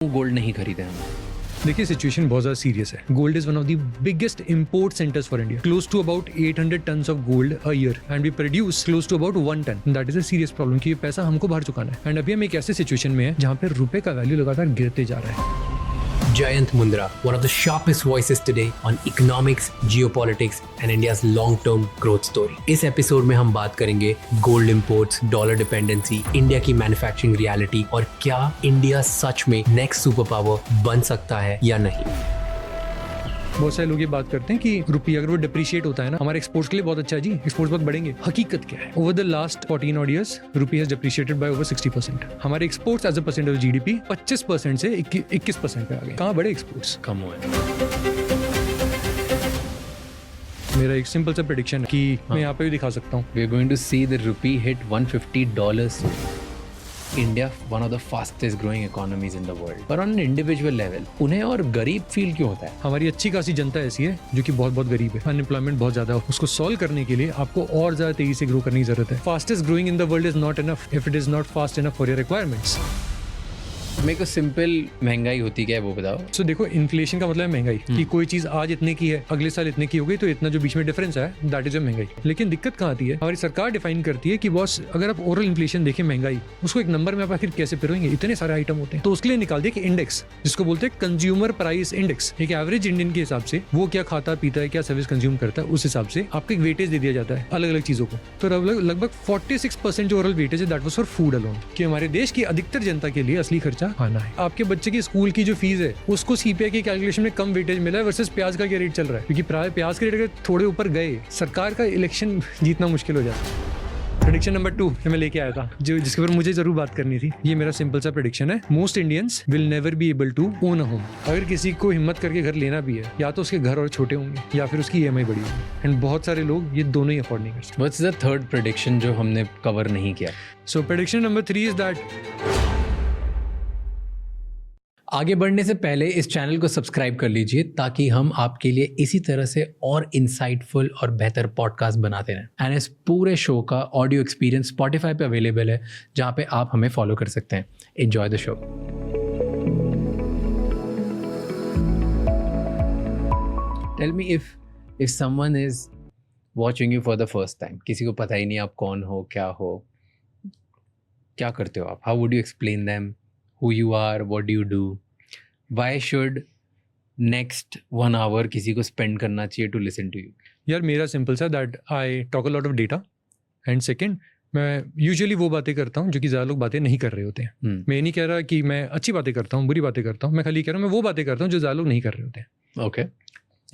Gold नहीं खरीदे हम। देखिए सिचुएशन बहुत ज़्यादा सीरियस है. Gold is one of the biggest import centres for India. Close to about 800 tons of gold a year and we produce close to about 1 ton. That is a serious problem कि ये पैसा हमको बाहर चुकाना है. And अभी हम एक ऐसे सिचुएशन में है जहाँ पे रुपए का वैल्यू लगातार गिरते जा रहा है. Jayant Mundra, one of the sharpest voices today on economics, geopolitics and India's long-term growth story. इस एपिसोड में हम बात करेंगे gold imports, dollar dependency, India की मैन्युफैक्चरिंग रियलिटी और क्या इंडिया सच में नेक्स्ट सुपर पावर बन सकता है या नहीं. बहुत सारे लोग ये बात करते हैं कि रुपया अगर वो डिप्रिशिएट होता है ना हमारे एक्सपोर्ट्स के लिए बहुत अच्छा है जी, एक्सपोर्ट्स बहुत बढ़ेंगे. हकीकत क्या है? Over the last 14 odd years रुपया हैज डिप्रिशिएटेड बाय ओवर 60%. हमारे exports as a percent of GDP 25% से 21% पे आ गए. कहाँ बढ़े एक्सपोर्ट्स? कम हुआ है. मेरा एक सिंपल सा प्रेडिक्शन है कि मैं यहाँ पे भी दिखा सकता हूँ. We are going to see the rupee hit $150. India, one of the fastest growing economies in the world. पर on an individual level, उन्हें और गरीब फील क्यों होता है? हमारी अच्छी खासी जनता ऐसी है जो कि बहुत बहुत गरीब है. अनएम्प्लॉयमेंट बहुत ज्यादा है. उसको सॉल्व करने के लिए आपको और ज्यादा तेजी से ग्रो करने की जरूरत है. Fastest growing in the world is not enough if it is not fast enough for your requirements. मेरे को सिंपल महंगाई होती क्या है वो बताओ. सो देखो इन्फ्लेशन का मतलब है महंगाई कि कोई चीज आज इतने की है अगले साल इतने की हो गई तो इतना जो बीच में डिफरेंस है दैट इज महंगाई. लेकिन दिक्कत कहाँ आती है? हमारी सरकार डिफाइन करती है कि बॉस अगर आप ओवरऑल इन्फ्लेशन देखें महंगाई उसको एक नंबर में आप आखिर कैसे पिरोएंगे? इतने सारे आइटम होते हैं. तो उसके लिए निकाल दिया कि इंडेक्स जिसको बोलते हैं कंज्यूमर प्राइस इंडेक्स. एक एवरेज इंडियन के हिसाब से वो क्या खाता पीता है क्या सर्विस कंज्यूम करता है उस हिसाब से आपको एक वेटेज दे दिया जाता है अलग अलग चीजों को. तो लगभग 46% जो ओवरऑल वेटेज है that was for food alone. कि हमारे देश की अधिकतर जनता के लिए असली खर्चा खाना है. आपके बच्चे की स्कूल की जो फीस है उसको सीपीआई की कैलकुलेशन में कम वेटेज मिला है वर्सेस प्याज का क्या रेट चल रहा है. क्योंकि प्याज के रेट अगर थोड़े ऊपर गए सरकार का इलेक्शन जीतना मुश्किल हो जाता है. प्रेडिक्शन नंबर 2 मैं लेके आया था जो जिसके ऊपर मुझे जरूर बात करनी थी. ये मेरा सिंपल सा प्रेडिक्शन है. Most Indians will never be able to own a home. अगर किसी को हिम्मत करके घर लेना भी है या तो उसके घर और छोटे होंगे या फिर उसकी ईएमआई बड़ी होगी. एंड बहुत सारे लोग ये दोनों ही अफोर्ड नहीं कर सकते. व्हाट्स द थर्ड प्रेडिक्शन जो हमने कवर नहीं किया? सो प्रेडिक्शन नंबर 3 इज दैट आगे बढ़ने से पहले इस चैनल को सब्सक्राइब कर लीजिए ताकि हम आपके लिए इसी तरह से और इंसाइटफुल और बेहतर पॉडकास्ट बनाते रहें. एंड इस पूरे शो का ऑडियो एक्सपीरियंस स्पॉटिफाई पे अवेलेबल है जहाँ पे आप हमें फॉलो कर सकते हैं. Enjoy the show. Tell me if someone is watching you for the first time, किसी को पता ही नहीं आप कौन हो क्या हो, क्या करते हो आप? How would you explain them who you are, what do you do? Why should next 1 hour किसी को spend करना चाहिए to listen to you? यार मेरा सिंपल सा that I talk a lot of data and second मैं usually वो बातें करता हूँ जो कि ज़्यादा लोग बातें नहीं कर रहे होते हैं. मैं ये नहीं कह रहा कि मैं अच्छी बातें करता हूँ बुरी बातें करता हूँ. मैं खाली कह रहा हूँ मैं वो बातें करता हूँ जो ज़्यादा लोग नहीं कर रहे होते हैं. Okay,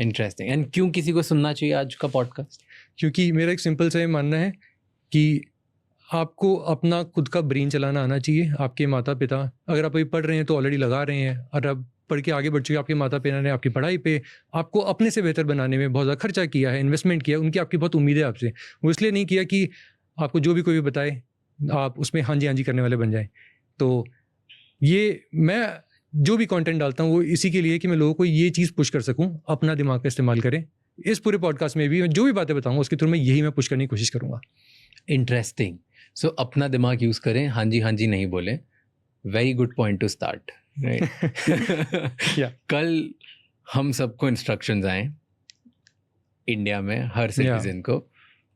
interesting. एंड क्यों किसी को सुनना चाहिए आज का पॉडकास्ट? क्योंकि मेरा एक सिंपल सा ये मानना है कि आपको अपना खुद का ब्रेन चलाना आना चाहिए. आपके माता पिता अगर आप अभी पढ़ रहे हैं तो ऑलरेडी लगा रहे हैं और अब पढ़ के आगे बढ़ चुके आपके माता पिता ने आपकी पढ़ाई पे आपको अपने से बेहतर बनाने में बहुत ज़्यादा खर्चा किया है, इन्वेस्टमेंट किया. उनकी आपकी बहुत उम्मीद है आपसे. वो इसलिए नहीं किया कि आपको जो भी कोई भी बताए आप उसमें हाँ जी करने वाले बन जाएं. तो ये मैं जो भी कंटेंट डालता हूँ वो इसी के लिए कि मैं लोगों को ये चीज़ पुश कर सकूँ अपना दिमाग का इस्तेमाल करें. इस पूरे पॉडकास्ट में भी मैं जो भी बातें बताऊँगा उसके थ्रू मैं यही मैं पुश करने की कोशिश करूँगा. इंटरेस्टिंग. सो अपना दिमाग यूज़ करें, हाँ जी नहीं बोलें. Very good point two start, right? कल हम सबको इंस्ट्रक्शंस आए इंडिया में हर सिटीजन को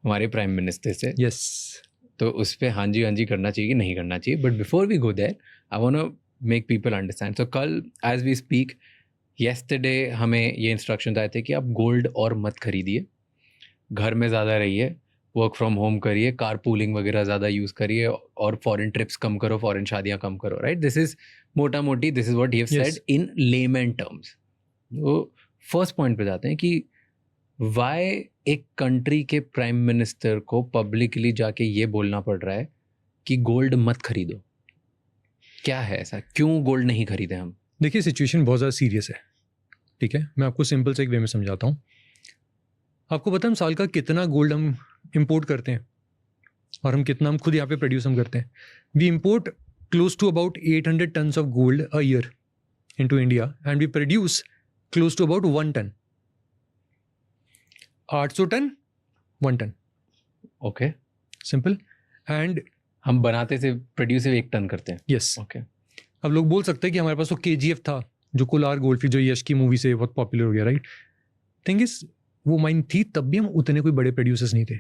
हमारे प्राइम मिनिस्टर से. यस. तो उस पर हाँ जी करना चाहिए कि नहीं करना चाहिए. But before we go there I want to make people understand. So कल एज वी स्पीक येस्टरडे हमें ये इंस्ट्रक्शंस आए थे कि आप गोल्ड और मत खरीदिए, घर में ज़्यादा रहिए, वर्क फ्रॉम होम करिए, कार पूलिंग वगैरह ज़्यादा यूज़ करिए और फॉरेन ट्रिप्स कम करो, फॉरेन शादियाँ कम करो, राइट? दिस इज़ मोटा मोटी this is what he have said in layman terms. तो फर्स्ट पॉइंट पे जाते हैं कि वाई एक कंट्री के प्राइम मिनिस्टर को पब्लिकली जाके ये बोलना पड़ रहा है कि गोल्ड मत खरीदो. क्या है ऐसा, क्यों गोल्ड नहीं खरीदे हम? देखिए सिचुएशन बहुत ज़्यादा सीरियस है. ठीक है, मैं आपको सिंपल से एक वे में समझाता हूँ. आपको पता है हम साल का कितना गोल्ड हम इंपोर्ट करते हैं और हम खुद यहाँ पे प्रोड्यूस हम करते हैं. We import close to about 800 tons of gold a year into India and we produce close to about 1 ton. 800 ton 1 ton. Okay, simple. And हम बनाते से प्रोड्यूस 1 टन करते हैं. यस. ओके. अब लोग बोल सकते हैं कि हमारे पास तो KGF था, जो कोलार गोल्डफील्ड, जो यश की मूवी से बहुत पॉपुलर हो गया, राइट? थिंग इज वो माइन थी, तब भी हम उतने कोई बड़े प्रोड्यूसर्स नहीं थे।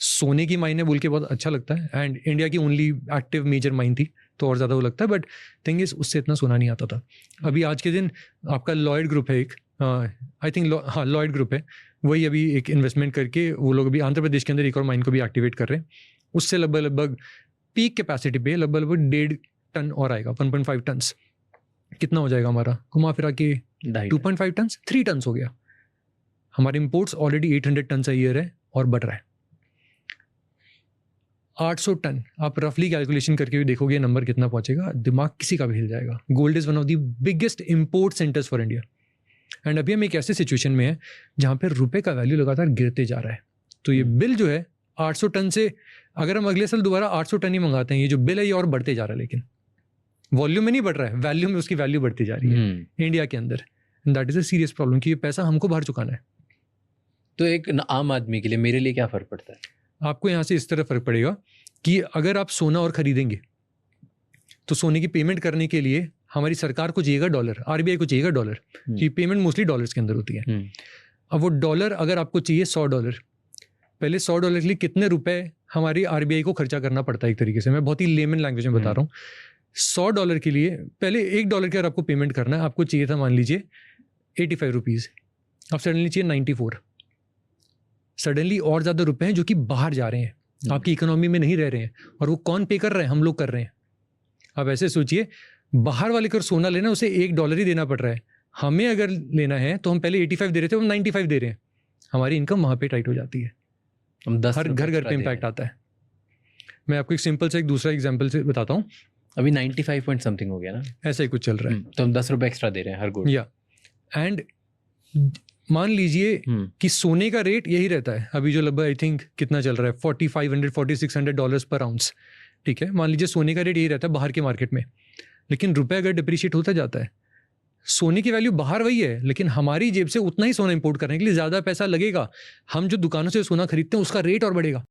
सोने की माइन है बोल के बहुत अच्छा लगता है, एंड इंडिया की ओनली एक्टिव मेजर माइन थी तो और ज़्यादा वो लगता है, बट थिंग इज उससे इतना सोना नहीं आता था। अभी आज के दिन आपका लॉयड ग्रुप है एक, आई थिंक हाँ लॉयड ग्रुप है, वही अभी एक इन्वेस्टमेंट करके वो लोग अभी आंध्र प्रदेश के अंदर एक और माइन को भी एक्टिवेट कर रहे हैं। उससे लगभग पीक कैपेसिटी पे लगभग 1.5 टन और आएगा, 1.5 टन। कितना हो जाएगा हमारा घुमा फिरा के? 2.5 टन, 3 टन हो गया। हमारे imports already 800 ton a year है और बढ़ रहा है। 800 टन आप रफली कैलकुलेशन करके भी देखोगे नंबर कितना पहुंचेगा, दिमाग किसी का भी हिल जाएगा। Gold is one of the biggest import centres for India, and अभी हम एक ऐसे सिचुएशन में है जहाँ पे रुपए का वैल्यू लगातार गिरते जा रहा है। तो ये बिल जो है 800 टन से, अगर हम अगले साल दोबारा 800 टन ही मंगाते हैं, ये जो बिल है ये और बढ़ते जा रहा है, लेकिन वॉल्यूम में नहीं बढ़ रहा है, वैल्यू में उसकी वैल्यू बढ़ती जा रही है इंडिया के अंदर। That is a serious problem कि ये पैसा हमको बाहर चुकाना है। तो एक आम आदमी के लिए, मेरे लिए क्या फ़र्क पड़ता है? आपको यहाँ से इस तरह फ़र्क पड़ेगा कि अगर आप सोना और ख़रीदेंगे तो सोने की पेमेंट करने के लिए हमारी सरकार को चाहिएगा डॉलर, RBI को चाहिएगा डॉलर, कि पेमेंट मोस्टली डॉलर्स के अंदर होती है। अब वो डॉलर अगर आपको चाहिए $100, पहले $100 के लिए कितने रुपए हमारी RBI को खर्चा करना पड़ता है? एक तरीके से मैं बहुत ही लेमन लैंग्वेज में बता रहा हूँ। $100 के लिए पहले $1 के अगर आपको पेमेंट करना है, आपको चाहिए था मान लीजिए 85 रुपीज़, अब सडनली चाहिए 94। सडनली और ज़्यादा रुपए हैं जो कि बाहर जा रहे हैं, आपकी इकोनॉमी में नहीं रह रहे हैं, और वो कौन पे कर रहे हैं? हम लोग कर रहे हैं। अब ऐसे सोचिए, बाहर वाले को सोना लेना उसे $1 ही देना पड़ रहा है, हमें अगर लेना है तो हम पहले 85 दे रहे थे, हम 95 दे रहे हैं। हमारी इनकम वहाँ पे टाइट हो जाती है, हम 10 हर घर पे इम्पैक्ट आता है। मैं आपको एक सिंपल से एक दूसरा एग्जाम्पल से बताता हूँ। अभी 95 पॉइंट समथिंग हो गया ना, ऐसा ही कुछ चल रहा है। तो हम 10 रुपए एक्स्ट्रा दे रहे हैं हर गोल्ड। या एंड मान लीजिए कि सोने का रेट यही रहता है अभी, जो लगभग आई थिंक कितना चल रहा है, $4,500-$4,600 पर आउंस, ठीक है। मान लीजिए सोने का रेट यही रहता है बाहर के मार्केट में, लेकिन रुपए अगर डिप्रिशिएट होता जाता है, सोने की वैल्यू बाहर वही है, लेकिन हमारी जेब से उतना ही सोना इंपोर्ट करने के लिए ज़्यादा पैसा लगेगा। हम जो दुकानों से सोना खरीदते हैं उसका रेट और बढ़ेगा।